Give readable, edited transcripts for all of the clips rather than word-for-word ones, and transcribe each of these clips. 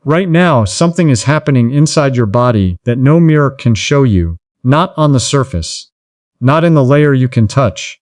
Right now, something is happening inside your body that no mirror can show you, not on the surface, not in the layer you can touch,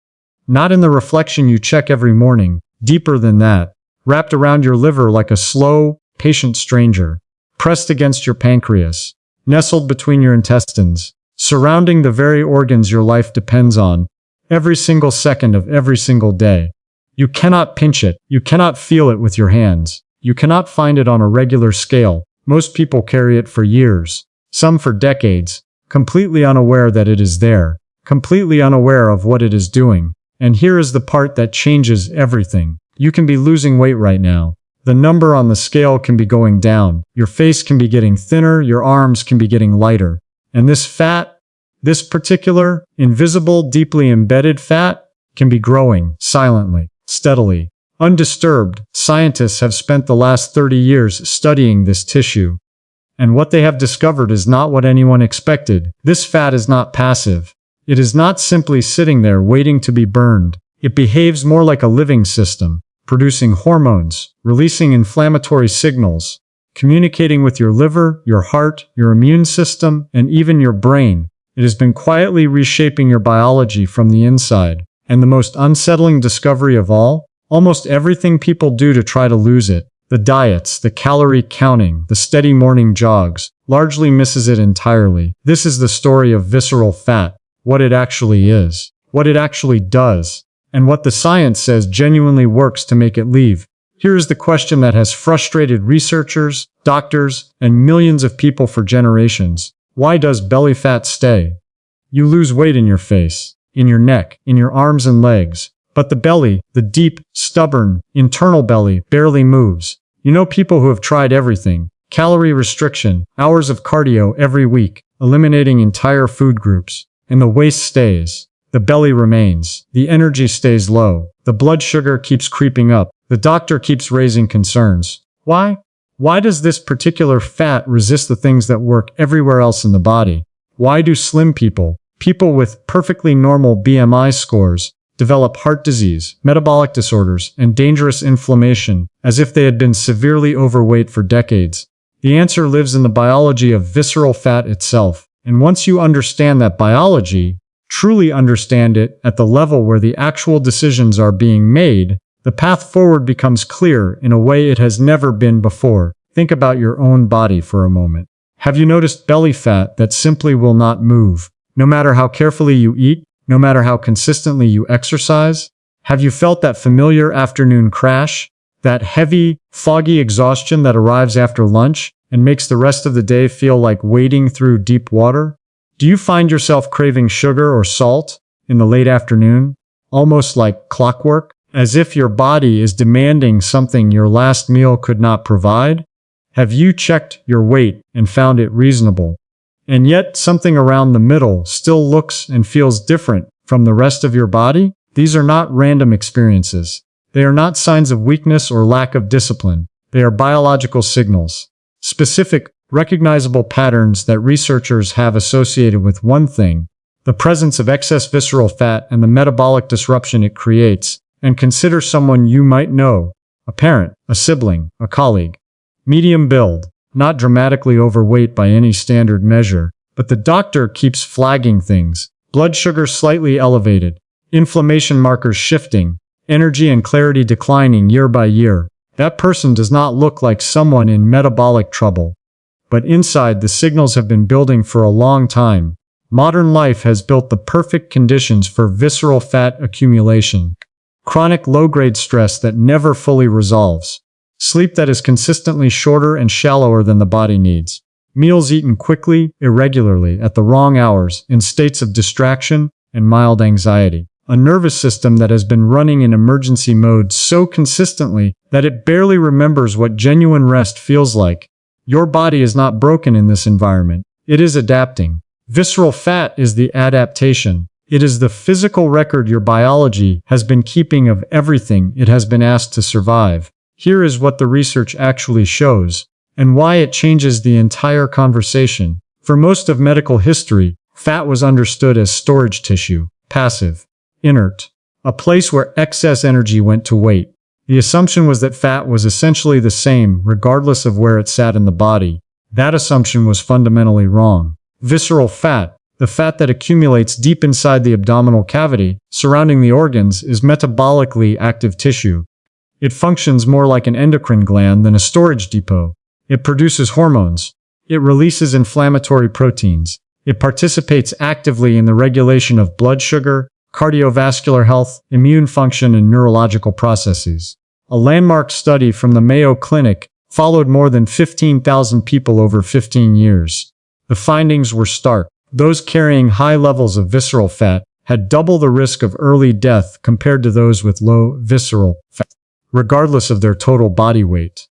not in the reflection you check every morning, deeper than that, wrapped around your liver like a slow, patient stranger, pressed against your pancreas, nestled between your intestines, surrounding the very organs your life depends on, every single second of every single day. You cannot pinch it, you cannot feel it with your hands. You cannot find it on a regular scale. Most people carry it for years, some for decades, completely unaware that it is there, completely unaware of what it is doing. And here is the part that changes everything. You can be losing weight right now. The number on the scale can be going down. Your face can be getting thinner, your arms can be getting lighter. And this fat, this particular, invisible, deeply embedded fat, can be growing silently, steadily. Undisturbed, scientists have spent the last 30 years studying this tissue. And what they have discovered is not what anyone expected. This fat is not passive. It is not simply sitting there waiting to be burned. It behaves more like a living system, producing hormones, releasing inflammatory signals, communicating with your liver, your heart, your immune system, and even your brain. It has been quietly reshaping your biology from the inside. And the most unsettling discovery of all? Almost everything people do to try to lose it, the diets, the calorie counting, the steady morning jogs, largely misses it entirely. This is the story of visceral fat, what it actually is, what it actually does, and what the science says genuinely works to make it leave. Here is the question that has frustrated researchers, doctors, and millions of people for generations. Why does belly fat stay? You lose weight in your face, in your neck, in your arms and legs. But the belly, the deep, stubborn, internal belly, barely moves. You know people who have tried everything. Calorie restriction, hours of cardio every week, eliminating entire food groups. And the waist stays. The belly remains. The energy stays low. The blood sugar keeps creeping up. The doctor keeps raising concerns. Why? Why does this particular fat resist the things that work everywhere else in the body? Why do slim people, people with perfectly normal BMI scores, develop heart disease, metabolic disorders, and dangerous inflammation, as if they had been severely overweight for decades? The answer lives in the biology of visceral fat itself. And once you understand that biology, truly understand it at the level where the actual decisions are being made, the path forward becomes clear in a way it has never been before. Think about your own body for a moment. Have you noticed belly fat that simply will not move? No matter how carefully you eat, no matter how consistently you exercise? Have you felt that familiar afternoon crash? That heavy, foggy exhaustion that arrives after lunch and makes the rest of the day feel like wading through deep water? Do you find yourself craving sugar or salt in the late afternoon, almost like clockwork, as if your body is demanding something your last meal could not provide? Have you checked your weight and found it reasonable? And yet something around the middle still looks and feels different from the rest of your body? These are not random experiences. They are not signs of weakness or lack of discipline. They are biological signals. Specific, recognizable patterns that researchers have associated with one thing, the presence of excess visceral fat and the metabolic disruption it creates. And consider someone you might know, a parent, a sibling, a colleague. Medium build. Not dramatically overweight by any standard measure, but the doctor keeps flagging things. Blood sugar slightly elevated, inflammation markers shifting, energy and clarity declining year by year. That person does not look like someone in metabolic trouble. But inside, the signals have been building for a long time. Modern life has built the perfect conditions for visceral fat accumulation. Chronic low-grade stress that never fully resolves. Sleep that is consistently shorter and shallower than the body needs. Meals eaten quickly, irregularly, at the wrong hours, in states of distraction and mild anxiety. A nervous system that has been running in emergency mode so consistently that it barely remembers what genuine rest feels like. Your body is not broken in this environment. It is adapting. Visceral fat is the adaptation. It is the physical record your biology has been keeping of everything it has been asked to survive. Here is what the research actually shows, and why it changes the entire conversation. For most of medical history, fat was understood as storage tissue, passive, inert, a place where excess energy went to wait. The assumption was that fat was essentially the same regardless of where it sat in the body. That assumption was fundamentally wrong. Visceral fat, the fat that accumulates deep inside the abdominal cavity, surrounding the organs, is metabolically active tissue. It functions more like an endocrine gland than a storage depot. It produces hormones. It releases inflammatory proteins. It participates actively in the regulation of blood sugar, cardiovascular health, immune function, and neurological processes. A landmark study from the Mayo Clinic followed more than 15,000 people over 15 years. The findings were stark. Those carrying high levels of visceral fat had double the risk of early death compared to those with low visceral fat, regardless of their total body weight.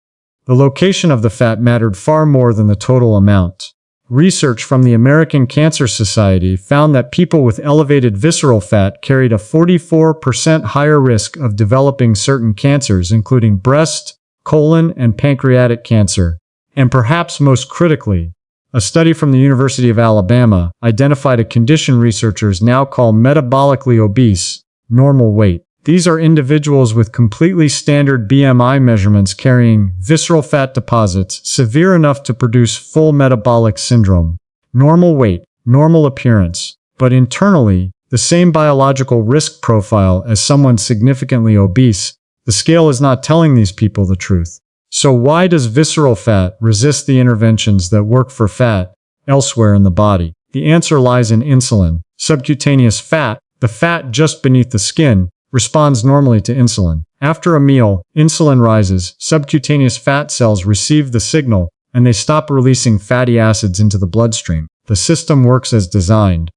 The location of the fat mattered far more than the total amount. Research from the American Cancer Society found that people with elevated visceral fat carried a 44% higher risk of developing certain cancers, including breast, colon, and pancreatic cancer. And perhaps most critically, a study from the University of Alabama identified a condition researchers now call metabolically obese, normal weight. These are individuals with completely standard BMI measurements carrying visceral fat deposits severe enough to produce full metabolic syndrome. Normal weight, normal appearance, but internally, the same biological risk profile as someone significantly obese. The scale is not telling these people the truth. So why does visceral fat resist the interventions that work for fat elsewhere in the body? The answer lies in insulin. Subcutaneous fat, the fat just beneath the skin, responds normally to insulin. After a meal, insulin rises, subcutaneous fat cells receive the signal, and they stop releasing fatty acids into the bloodstream. The system works as designed.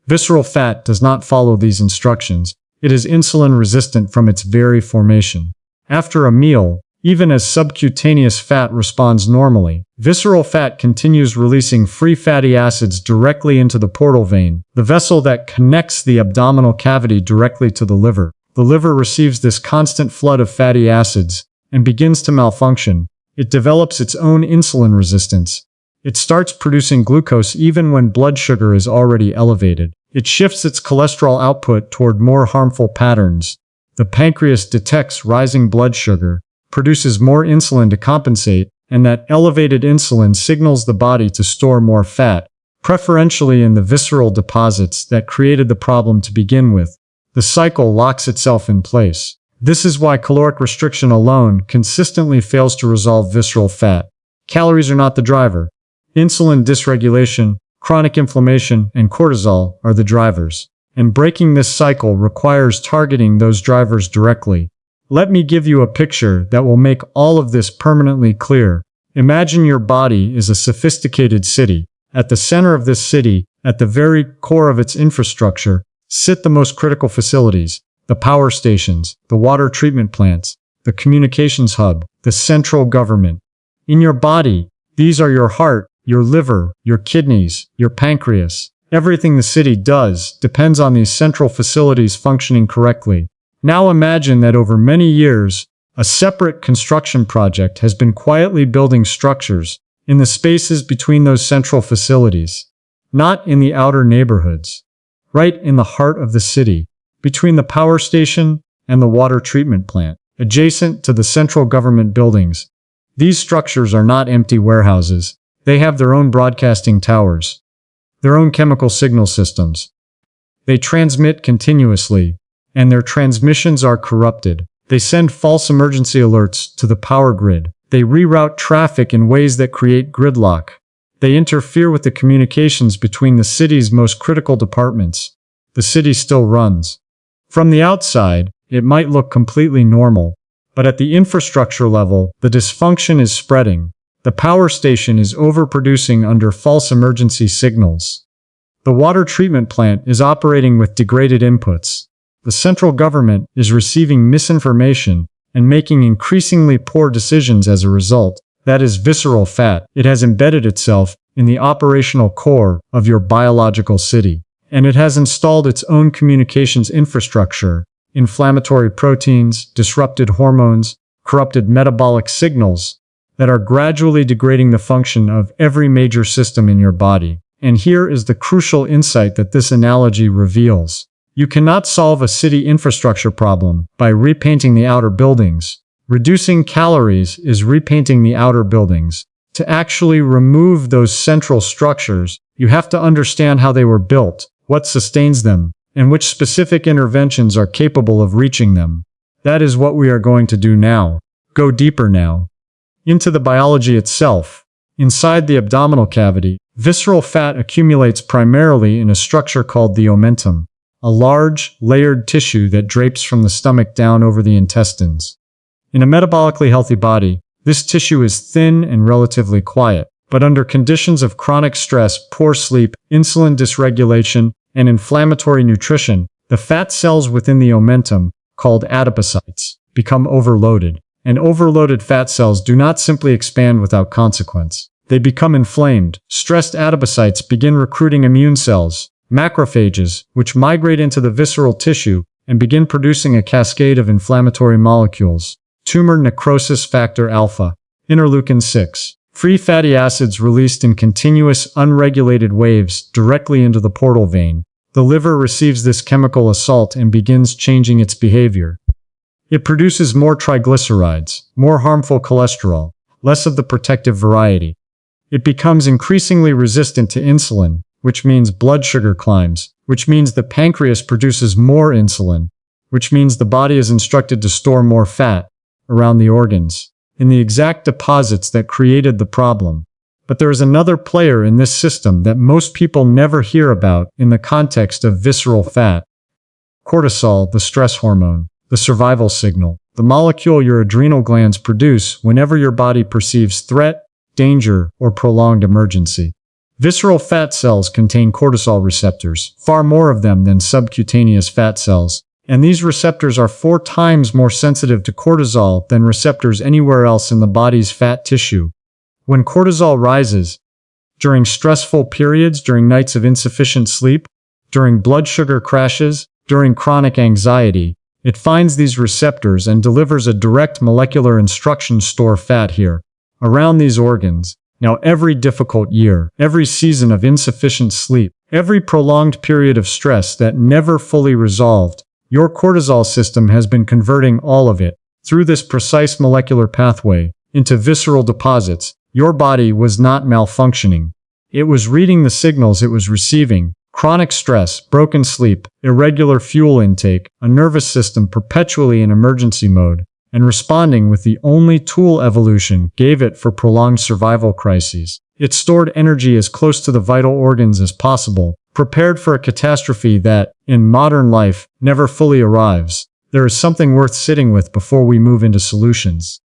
Visceral fat does not follow these instructions. It is insulin resistant from its very formation. After a meal, even as subcutaneous fat responds normally, visceral fat continues releasing free fatty acids directly into the portal vein, the vessel that connects the abdominal cavity directly to the liver. The liver receives this constant flood of fatty acids and begins to malfunction. It develops its own insulin resistance. It starts producing glucose even when blood sugar is already elevated. It shifts its cholesterol output toward more harmful patterns. The pancreas detects rising blood sugar, produces more insulin to compensate, and that elevated insulin signals the body to store more fat, preferentially in the visceral deposits that created the problem to begin with. The cycle locks itself in place. This is why caloric restriction alone consistently fails to resolve visceral fat. Calories are not the driver. Insulin dysregulation, chronic inflammation, and cortisol are the drivers. And breaking this cycle requires targeting those drivers directly. Let me give you a picture that will make all of this permanently clear. Imagine your body is a sophisticated city. At the center of this city, at the very core of its infrastructure, sit the most critical facilities, the power stations, the water treatment plants, the communications hub, the central government. In your body, these are your heart, your liver, your kidneys, your pancreas. Everything the city does depends on these central facilities functioning correctly. Now imagine that over many years, a separate construction project has been quietly building structures in the spaces between those central facilities, not in the outer neighborhoods. Right in the heart of the city, between the power station and the water treatment plant, adjacent to the central government buildings. These structures are not empty warehouses. They have their own broadcasting towers, their own chemical signal systems. They transmit continuously, and their transmissions are corrupted. They send false emergency alerts to the power grid. They reroute traffic in ways that create gridlock. They interfere with the communications between the city's most critical departments. The city still runs. From the outside, it might look completely normal, but at the infrastructure level, the dysfunction is spreading. The power station is overproducing under false emergency signals. The water treatment plant is operating with degraded inputs. The central government is receiving misinformation and making increasingly poor decisions as a result. That is visceral fat. It has embedded itself in the operational core of your biological city, and it has installed its own communications infrastructure, inflammatory proteins, disrupted hormones, corrupted metabolic signals that are gradually degrading the function of every major system in your body. And here is the crucial insight that this analogy reveals. You cannot solve a city infrastructure problem by repainting the outer buildings. Reducing calories is repainting the outer buildings. To actually remove those central structures, you have to understand how they were built, what sustains them, and which specific interventions are capable of reaching them. That is what we are going to do now. Go deeper now. Into the biology itself. Inside the abdominal cavity, visceral fat accumulates primarily in a structure called the omentum, a large, layered tissue that drapes from the stomach down over the intestines. In a metabolically healthy body, this tissue is thin and relatively quiet, but under conditions of chronic stress, poor sleep, insulin dysregulation, and inflammatory nutrition, the fat cells within the omentum, called adipocytes, become overloaded. And overloaded fat cells do not simply expand without consequence. They become inflamed. Stressed adipocytes begin recruiting immune cells, macrophages, which migrate into the visceral tissue and begin producing a cascade of inflammatory molecules. Tumor necrosis factor alpha, interleukin 6. Free fatty acids released in continuous, unregulated waves directly into the portal vein. The liver receives this chemical assault and begins changing its behavior. It produces more triglycerides, more harmful cholesterol, less of the protective variety. It becomes increasingly resistant to insulin, which means blood sugar climbs, which means the pancreas produces more insulin, which means the body is instructed to store more fat around the organs, in the exact deposits that created the problem. But there is another player in this system that most people never hear about in the context of visceral fat. Cortisol, the stress hormone, the survival signal, the molecule your adrenal glands produce whenever your body perceives threat, danger, or prolonged emergency. Visceral fat cells contain cortisol receptors, far more of them than subcutaneous fat cells. And these receptors are 4 times more sensitive to cortisol than receptors anywhere else in the body's fat tissue. When cortisol rises, during stressful periods, during nights of insufficient sleep, during blood sugar crashes, during chronic anxiety, it finds these receptors and delivers a direct molecular instruction: store fat here, around these organs. Now every difficult year, every season of insufficient sleep, every prolonged period of stress that never fully resolved, your cortisol system has been converting all of it, through this precise molecular pathway, into visceral deposits. Your body was not malfunctioning. It was reading the signals it was receiving: chronic stress, broken sleep, irregular fuel intake, a nervous system perpetually in emergency mode, and responding with the only tool evolution gave it for prolonged survival crises. It stored energy as close to the vital organs as possible, prepared for a catastrophe that, in modern life, never fully arrives. There is something worth sitting with before we move into solutions.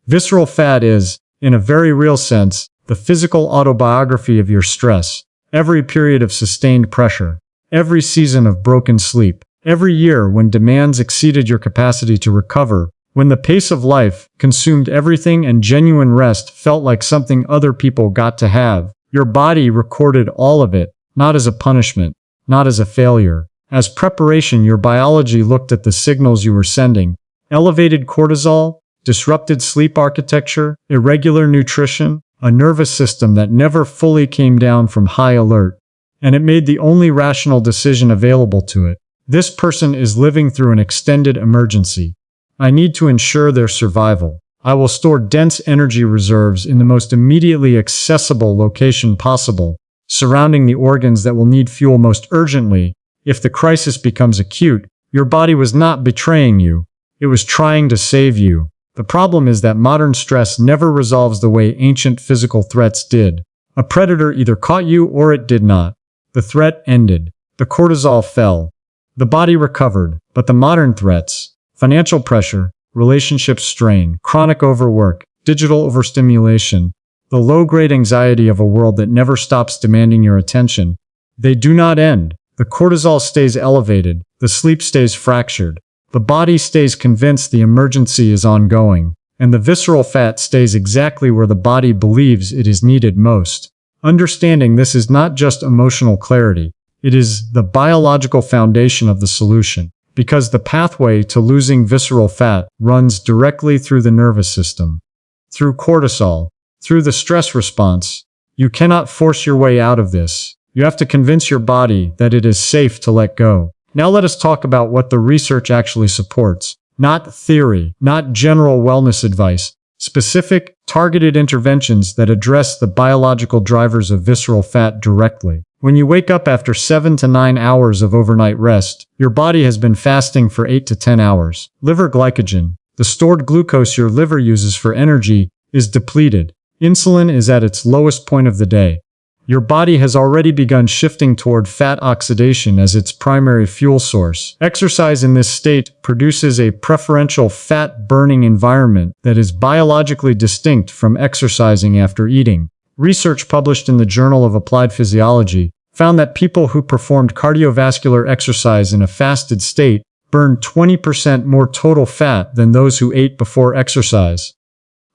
Visceral fat is, in a very real sense, the physical autobiography of your stress. Every period of sustained pressure, every season of broken sleep, every year when demands exceeded your capacity to recover, when the pace of life consumed everything and genuine rest felt like something other people got to have, your body recorded all of it. Not as a punishment, not as a failure. As preparation, your biology looked at the signals you were sending: elevated cortisol, disrupted sleep architecture, irregular nutrition, a nervous system that never fully came down from high alert. And it made the only rational decision available to it. This person is living through an extended emergency. I need to ensure their survival. I will store dense energy reserves in the most immediately accessible location possible, surrounding the organs that will need fuel most urgently. If the crisis becomes acute, your body was not betraying you. It was trying to save you. The problem is that modern stress never resolves the way ancient physical threats did. A predator either caught you or it did not. The threat ended. The cortisol fell. The body recovered. But the modern threats, financial pressure, relationship strain, chronic overwork, digital overstimulation, the low-grade anxiety of a world that never stops demanding your attention, they do not end. The cortisol stays elevated, the sleep stays fractured, the body stays convinced the emergency is ongoing, and the visceral fat stays exactly where the body believes it is needed most. Understanding this is not just emotional clarity, it is the biological foundation of the solution, because the pathway to losing visceral fat runs directly through the nervous system, through cortisol, through the stress response. You cannot force your way out of this. You have to convince your body that it is safe to let go. Now let us talk about what the research actually supports. not theory, not general wellness advice. Specific, targeted interventions that address the biological drivers of visceral fat directly. When you wake up after 7 to 9 hours of overnight rest, your body has been fasting for 8 to 10 hours. Liver glycogen, the stored glucose your liver uses for energy, is depleted. Insulin is at its lowest point of the day. Your body has already begun shifting toward fat oxidation as its primary fuel source. Exercise in this state produces a preferential fat-burning environment that is biologically distinct from exercising after eating. Research published in the Journal of Applied Physiology found that people who performed cardiovascular exercise in a fasted state burned 20% more total fat than those who ate before exercise.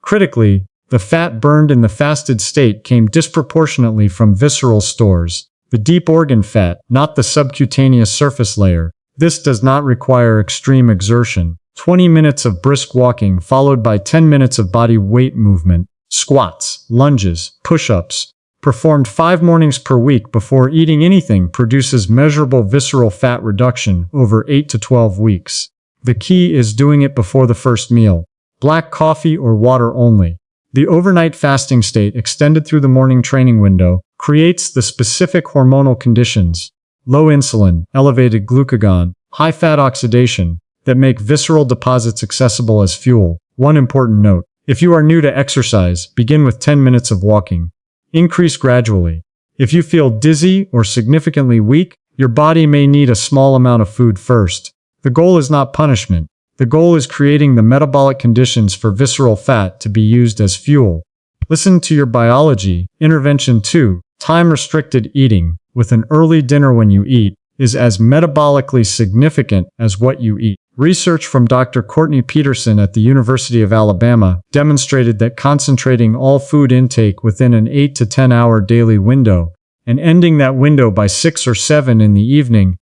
Critically, the fat burned in the fasted state came disproportionately from visceral stores, the deep organ fat, not the subcutaneous surface layer. This does not require extreme exertion. 20 minutes of brisk walking followed by 10 minutes of body weight movement, squats, lunges, push-ups, performed 5 mornings per week before eating anything produces measurable visceral fat reduction over 8 to 12 weeks. The key is doing it before the first meal. Black coffee or water only. The overnight fasting state extended through the morning training window creates the specific hormonal conditions, low insulin, elevated glucagon, high fat oxidation, that make visceral deposits accessible as fuel. One important note: if you are new to exercise, begin with 10 minutes of walking. Increase gradually. If you feel dizzy or significantly weak, your body may need a small amount of food first. The goal is not punishment. The goal is creating the metabolic conditions for visceral fat to be used as fuel. Listen to your biology. Intervention 2. Time-restricted eating, with an early dinner when you eat, is as metabolically significant as what you eat. Research from Dr. Courtney Peterson at the University of Alabama demonstrated that concentrating all food intake within an 8 to 10 hour daily window and ending that window by 6 or 7 in the evening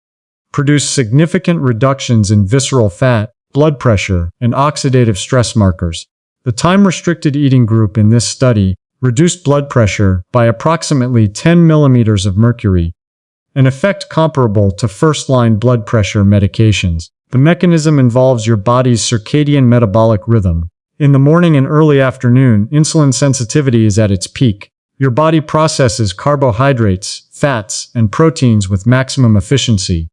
produced significant reductions in visceral fat, blood pressure, and oxidative stress markers. The time-restricted eating group in this study reduced blood pressure by approximately 10 millimeters of mercury, an effect comparable to first-line blood pressure medications. The mechanism involves your body's circadian metabolic rhythm. In the morning and early afternoon, insulin sensitivity is at its peak. Your body processes carbohydrates, fats, and proteins with maximum efficiency.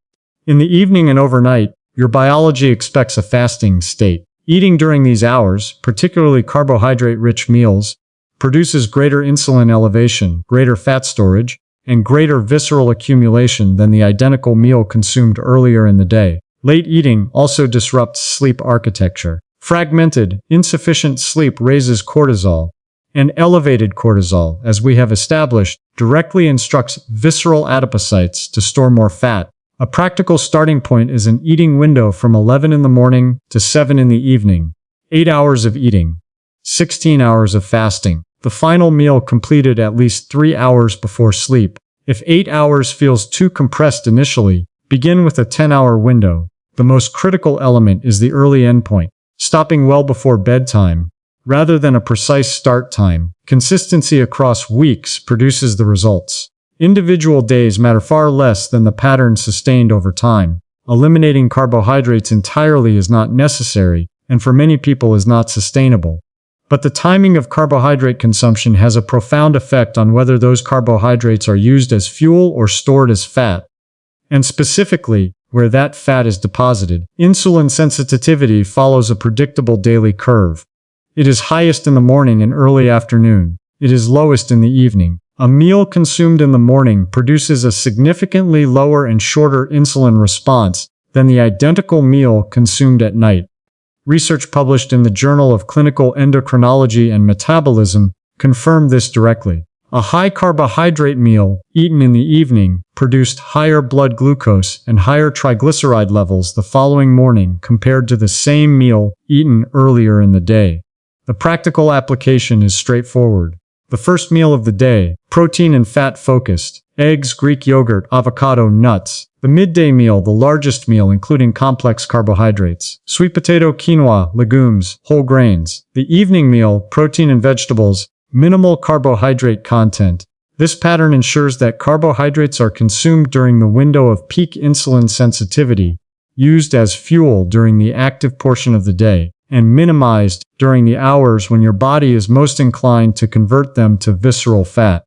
In the evening and overnight, your biology expects a fasting state. Eating during these hours, particularly carbohydrate-rich meals, produces greater insulin elevation, greater fat storage, and greater visceral accumulation than the identical meal consumed earlier in the day. Late eating also disrupts sleep architecture. Fragmented, insufficient sleep raises cortisol, and elevated cortisol, as we have established, directly instructs visceral adipocytes to store more fat. A practical starting point is an eating window from 11 in the morning to 7 in the evening. 8 hours of eating. 16 hours of fasting. The final meal completed at least 3 hours before sleep. If 8 hours feels too compressed initially, begin with a 10-hour window. The most critical element is the early endpoint, stopping well before bedtime, rather than a precise start time. Consistency across weeks produces the results. Individual days matter far less than the pattern sustained over time. Eliminating carbohydrates entirely is not necessary, and for many people is not sustainable. But the timing of carbohydrate consumption has a profound effect on whether those carbohydrates are used as fuel or stored as fat, and specifically, where that fat is deposited. Insulin sensitivity follows a predictable daily curve. It is highest in the morning and early afternoon. It is lowest in the evening. A meal consumed in the morning produces a significantly lower and shorter insulin response than the identical meal consumed at night. Research published in the Journal of Clinical Endocrinology and Metabolism confirmed this directly. A high-carbohydrate meal, eaten in the evening, produced higher blood glucose and higher triglyceride levels the following morning compared to the same meal eaten earlier in the day. The practical application is straightforward. The first meal of the day, protein and fat focused, eggs, Greek yogurt, avocado, nuts. The midday meal, the largest meal including complex carbohydrates, sweet potato, quinoa, legumes, whole grains. The evening meal, protein and vegetables, minimal carbohydrate content. This pattern ensures that carbohydrates are consumed during the window of peak insulin sensitivity, used as fuel during the active portion of the day, and minimized during the hours when your body is most inclined to convert them to visceral fat.